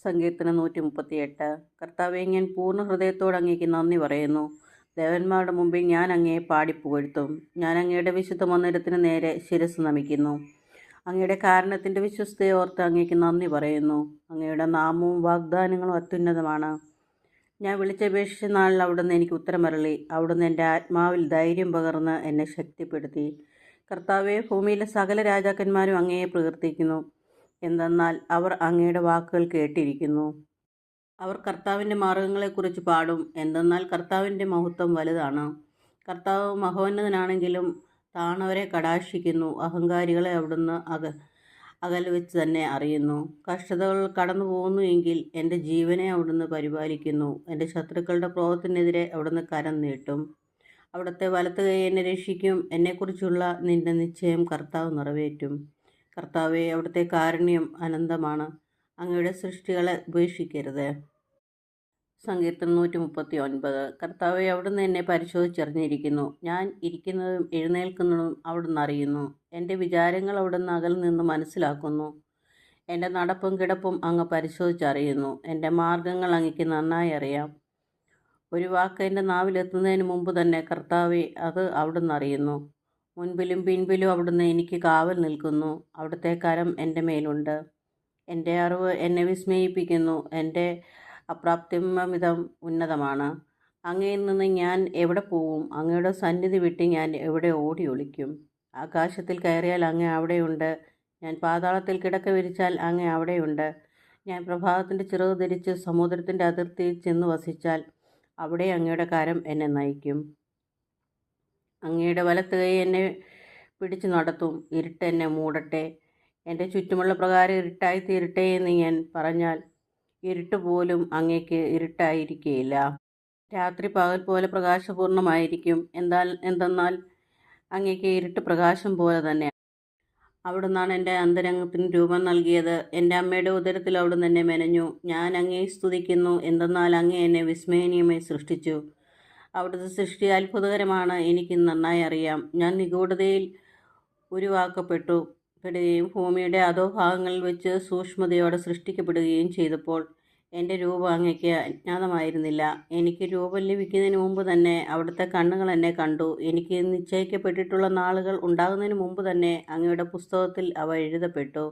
സങ്കീർത്തനം 138. കർത്താവേ, ഞാൻ പൂർണ്ണ ഹൃദയത്തോടെ അങ്ങേക്ക് നന്ദി പറയുന്നു. ദേവന്മാരുടെ മുമ്പിൽ ഞാൻ അങ്ങയെ പാടിപ്പുകഴ്ത്തും. ഞാൻ അങ്ങയുടെ വിശുദ്ധ മന്ദിരത്തിന് നേരെ ശിരസ്സ് നമിക്കുന്നു. അങ്ങയുടെ കാരുണ്യത്തിൻ്റെ വിശ്വസ്തയെ ഓർത്ത് അങ്ങേക്ക് നന്ദി പറയുന്നു. അങ്ങയുടെ നാമവും വാഗ്ദാനങ്ങളും അത്യുന്നതമാണ്. ഞാൻ വിളിച്ചപേക്ഷിച്ച നാളിൽ അവിടുന്ന് എനിക്ക് ഉത്തരമരുളി. അവിടുന്ന് എൻ്റെ ആത്മാവിൽ ധൈര്യം പകർന്ന് എന്നെ ശക്തിപ്പെടുത്തി. കർത്താവേ, ഭൂമിയിലെ സകല രാജാക്കന്മാരും അങ്ങയെ പ്രകീർത്തിക്കുന്നു. എന്തെന്നാൽ അവർ അങ്ങയുടെ വാക്കുകൾ കേട്ടിരിക്കുന്നു. അവർ കർത്താവിൻ്റെ മാർഗങ്ങളെക്കുറിച്ച് പാടും. എന്തെന്നാൽ കർത്താവിൻ്റെ മഹത്വം വലുതാണ്. കർത്താവ് മഹോന്നതനാണെങ്കിലും താണവരെ കടാക്ഷിക്കുന്നു. അഹങ്കാരികളെ അവിടുന്ന് അകൽ വെച്ച് തന്നെ അറിയുന്നു. കഷ്ടതകൾ കടന്നു പോകുന്നു എങ്കിൽ എൻ്റെ ജീവനെ അവിടുന്ന് പരിപാലിക്കുന്നു. എൻ്റെ ശത്രുക്കളുടെ ക്രോധത്തിനെതിരെ അവിടുന്ന് കരം നീട്ടും. അവിടുത്തെ വലത്ത് കൈ എന്നെ രക്ഷിക്കും. എന്നെക്കുറിച്ചുള്ള നിന്റെ നിശ്ചയം കർത്താവ് നിറവേറ്റും. കർത്താവെ, അവിടുത്തെ കാരുണ്യം അനന്തമാണ്. അങ്ങയുടെ സൃഷ്ടികളെ ഉപേക്ഷിക്കരുത്. സങ്കീർത്തനം 139. കർത്താവെ, അവിടുന്ന് എന്നെ പരിശോധിച്ചറിഞ്ഞിരിക്കുന്നു. ഞാൻ ഇരിക്കുന്നതും എഴുന്നേൽക്കുന്നതും അവിടുന്ന് അറിയുന്നു. എൻ്റെ വിചാരങ്ങൾ അവിടുന്ന് അകൽ നിന്ന് മനസ്സിലാക്കുന്നു. എൻ്റെ നടപ്പും കിടപ്പും അങ്ങ് പരിശോധിച്ചറിയുന്നു. എൻ്റെ മാർഗങ്ങൾ അങ്ങയ്ക്ക് നന്നായി അറിയാം. ഒരു വാക്ക് എൻ്റെ നാവിലെത്തുന്നതിന് മുമ്പ് തന്നെ കർത്താവെ, അത് അവിടുന്ന് അറിയുന്നു. മുൻപിലും പിൻപിലും അവിടുന്ന് എനിക്ക് കാവൽ നിൽക്കുന്നു. അവിടുത്തെ കരം എൻ്റെ മേലുണ്ട്. എൻ്റെ അറിവ് എന്നെ വിസ്മയിപ്പിക്കുന്നു. എൻ്റെ അപ്രാപ്യമിതം ഉന്നതമാണ്. അങ്ങയിൽ നിന്ന് ഞാൻ എവിടെ പോവും? അങ്ങയുടെ സന്നിധി വിട്ട് ഞാൻ എവിടെ ഓടി ഒളിക്കും? ആകാശത്തിൽ കയറിയാൽ അങ്ങ് അവിടെയുണ്ട്. ഞാൻ പാതാളത്തിൽ കിടക്ക വിരിച്ചാൽ അങ്ങ് അവിടെയുണ്ട്. ഞാൻ പ്രഭാതത്തിൻ്റെ ചിറക് ധരിച്ച് സമുദ്രത്തിൻ്റെ അതിർത്തിയിൽ ചെന്ന് വസിച്ചാൽ അവിടെ അങ്ങയുടെ കരം എന്നെ നയിക്കും. അങ്ങയുടെ വലത്ത് കൈ എന്നെ പിടിച്ചു നടത്തും. ഇരുട്ട് എന്നെ മൂടട്ടെ. എൻ്റെ ചുറ്റുമുള്ള പ്രകാരം ഇരുട്ടായി തീരട്ടെ എന്ന് ഞാൻ പറഞ്ഞാൽ ഇരുട്ട് പോലും അങ്ങേക്ക് ഇരുട്ടായിരിക്കുകയില്ല. രാത്രി പകൽ പോലെ പ്രകാശപൂർണമായിരിക്കും. എന്തെന്നാൽ അങ്ങേക്ക് ഇരുട്ട് പ്രകാശം പോലെ തന്നെ. അവിടുന്നാണ് എൻ്റെ അന്തരംഗത്തിന് രൂപം നൽകിയത്. എൻ്റെ അമ്മയുടെ ഉദരത്തിൽ അവിടുന്ന് എന്നെ മെനഞ്ഞു. ഞാൻ അങ്ങയെ സ്തുതിക്കുന്നു. എന്തെന്നാൽ അങ്ങ് എന്നെ വിസ്മയനീയമായി സൃഷ്ടിച്ചു. അവിടുത്തെ സൃഷ്ടി അത്ഭുതകരമാണ്. എനിക്ക് നന്നായി അറിയാം. ഞാൻ നിഗൂഢതയിൽ ഉരുവാക്കപ്പെടുകയും ഭൂമിയുടെ അധോഭാഗങ്ങളിൽ വെച്ച് സൂക്ഷ്മതയോടെ സൃഷ്ടിക്കപ്പെടുകയും ചെയ്തപ്പോൾ എൻ്റെ രൂപം അങ്ങയ്ക്ക് അജ്ഞാതമായിരുന്നില്ല. എനിക്ക് രൂപം ലഭിക്കുന്നതിന് മുമ്പ് തന്നെ അവിടുത്തെ കണ്ണുകൾ എന്നെ കണ്ടു. എനിക്ക് നിശ്ചയിക്കപ്പെട്ടിട്ടുള്ള നാളുകൾ ഉണ്ടാകുന്നതിന് മുമ്പ് തന്നെ അങ്ങയുടെ പുസ്തകത്തിൽ അവ എഴുതപ്പെട്ടു.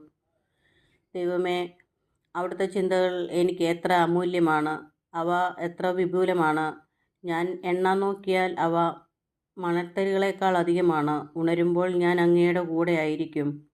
ദൈവമേ, അവിടുത്തെ ചിന്തകൾ എനിക്ക് എത്ര അമൂല്യമാണ്. അവ എത്ര വിപുലമാണ്. ഞാൻ എണ്ണാൻ നോക്കിയാൽ അവ മണൽത്തരികളേക്കാൾ അധികമാണ്. ഉണരുമ്പോൾ ഞാൻ അങ്ങയുടെ കൂടെ ആയിരിക്കും.